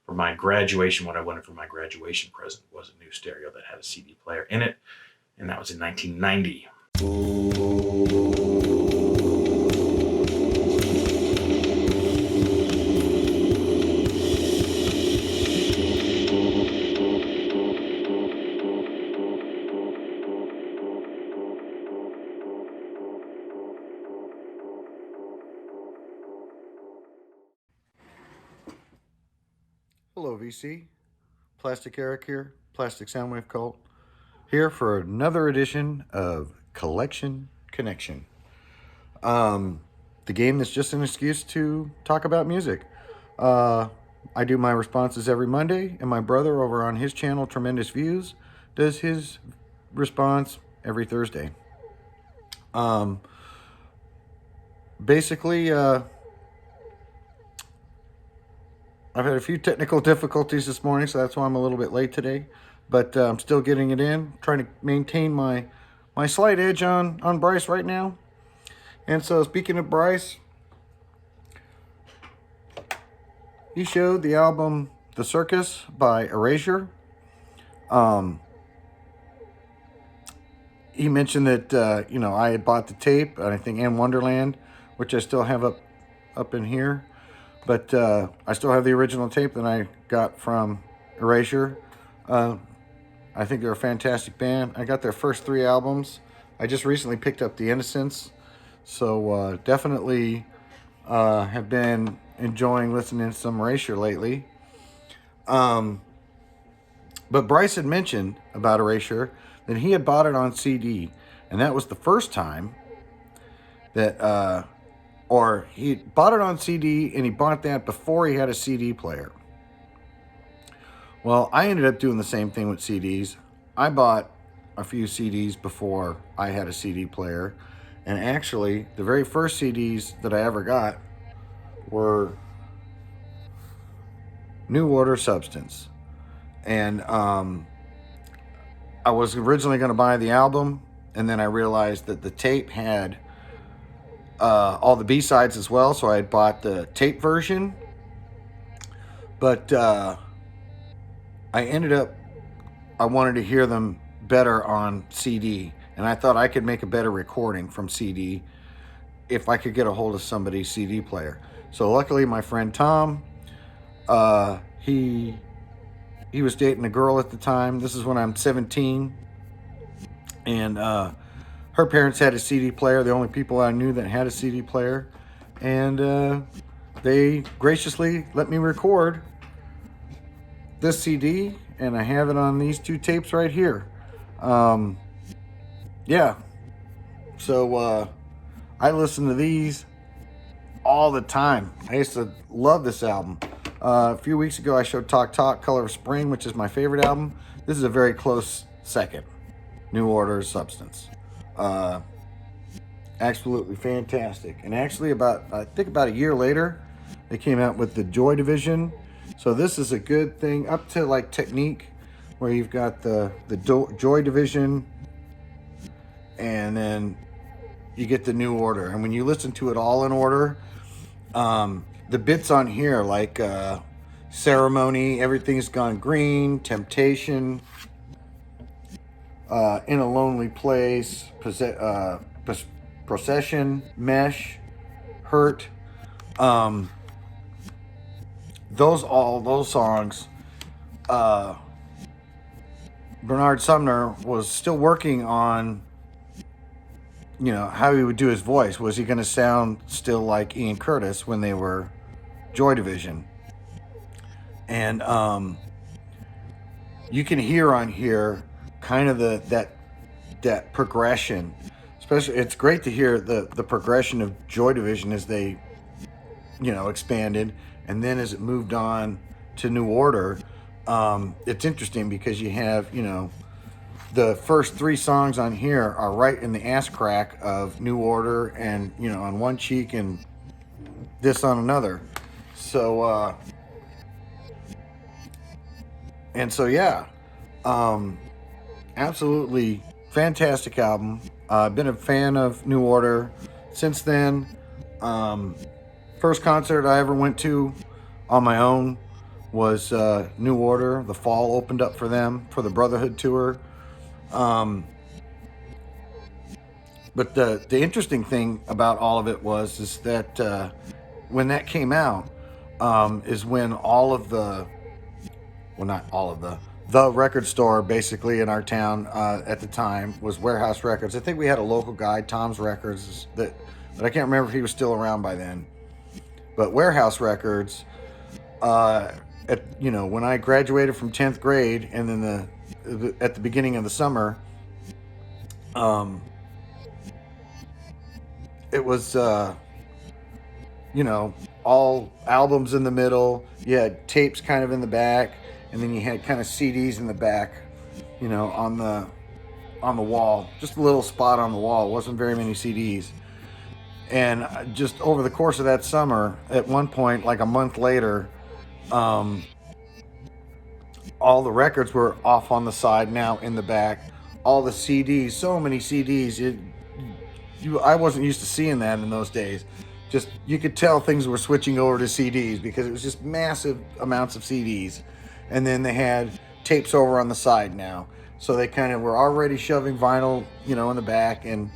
for my graduation, what I wanted for my graduation present was a new stereo that had a CD player in it, and that was in 1990. Hello, VC. Plastic Eric here, Plastic Soundwave Cult, here for another edition of Collection Connection. The game that's just an excuse to talk about music. I do my responses every Monday, and my brother over on his channel, Tremendous Views, does his response every Thursday. Basically, I've had a few technical difficulties this morning, so that's why I'm a little bit late today. But I'm still getting it in, trying to maintain my slight edge on Bryce right now. And so, speaking of Bryce, he showed the album The Circus by Erasure. He mentioned that I had bought the tape, I think, and Wonderland, which I still have up in here. But I still have the original tape that I got from Erasure. I think they're a fantastic band. I got their first 3 albums. I just recently picked up The Innocents. So definitely have been enjoying listening to some Erasure lately. But Bryce had mentioned about Erasure that he had bought it on CD. And that was the first time that... or he bought it on CD, and he bought that before he had a CD player. Well, I ended up doing the same thing with CDs. I bought a few CDs before I had a CD player. And actually, the very first CDs that I ever got were New Order Substance. And I was originally going to buy the album, and then I realized that the tape had all the B-sides as well, so I had bought the tape version. But I wanted to hear them better on CD, and I thought I could make a better recording from CD if I could get a hold of somebody's CD player. So luckily, my friend Tom, he was dating a girl at the time. This is when I'm 17, and her parents had a CD player, the only people I knew that had a CD player, and they graciously let me record this CD, and I have it on these 2 tapes right here. Yeah, so I listen to these all the time. I used to love this album. A few weeks ago, I showed Talk Talk, Color of Spring, which is my favorite album. This is a very close second. New Order Substance. Absolutely fantastic. And actually, I think about a year later, they came out with the Joy Division. So this is a good thing up to like Technique, where you've got the Joy Division, and then you get the New Order. And when you listen to it all in order, the bits on here like Ceremony, Everything's Gone Green, Temptation, In a Lonely Place, Procession, Mesh, Hurt, those songs, Bernard Sumner was still working on, how he would do his voice. Was he going to sound still like Ian Curtis when they were Joy Division? And you can hear on here kind of that progression. Especially, it's great to hear the progression of Joy Division as they, expanded, and then as it moved on to New Order. It's interesting because you have, the first 3 songs on here are right in the ass crack of New Order, and on one cheek and this on another. So yeah, absolutely fantastic album. I've been a fan of New Order since then. First concert I ever went to on my own was New Order. The Fall opened up for them for the Brotherhood tour. But the interesting thing about all of it is that when that came out, is when all of the, well, not all of the record store basically in our town at the time was Warehouse Records. I think we had a local guy, Tom's Records, but I can't remember if he was still around by then. But Warehouse Records, when I graduated from 10th grade, and then at the beginning of the summer, it was all albums in the middle. You had tapes kind of in the back, and then you had kind of CDs in the back, on the wall. Just a little spot on the wall. It wasn't very many CDs. And just over the course of that summer, at one point, like a month later, all the records were off on the side, now in the back. All the CDs, so many CDs. I wasn't used to seeing that in those days. Just, you could tell things were switching over to CDs because it was just massive amounts of CDs. And then they had tapes over on the side now. So they kind of were already shoving vinyl, in the back, and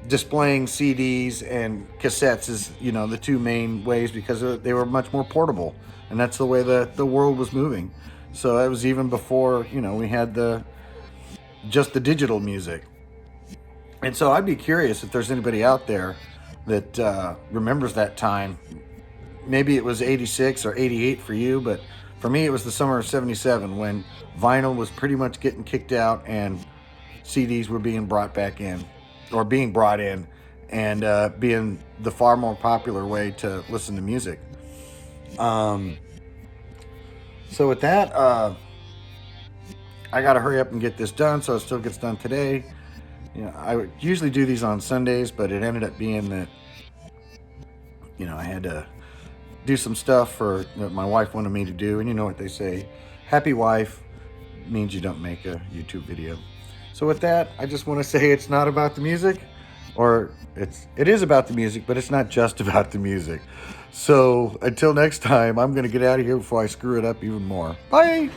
displaying CDs and cassettes as, the two main ways, because they were much more portable. And that's the way the world was moving. So that was even before, we had just the digital music. And so I'd be curious if there's anybody out there that remembers that time. Maybe it was 86 or 88 for you, but for me it was the summer of 77, when vinyl was pretty much getting kicked out and CDs were being brought in, and being the far more popular way to listen to music. So with that, I got to hurry up and get this done so it still gets done today. I would usually do these on Sundays, but it ended up being that, I had to do some stuff that my wife wanted me to do. And you know what they say, happy wife means you don't make a YouTube video. So with that, I just want to say it's not about the music, or it is about the music, but it's not just about the music. So until next time, I'm going to get out of here before I screw it up even more. Bye.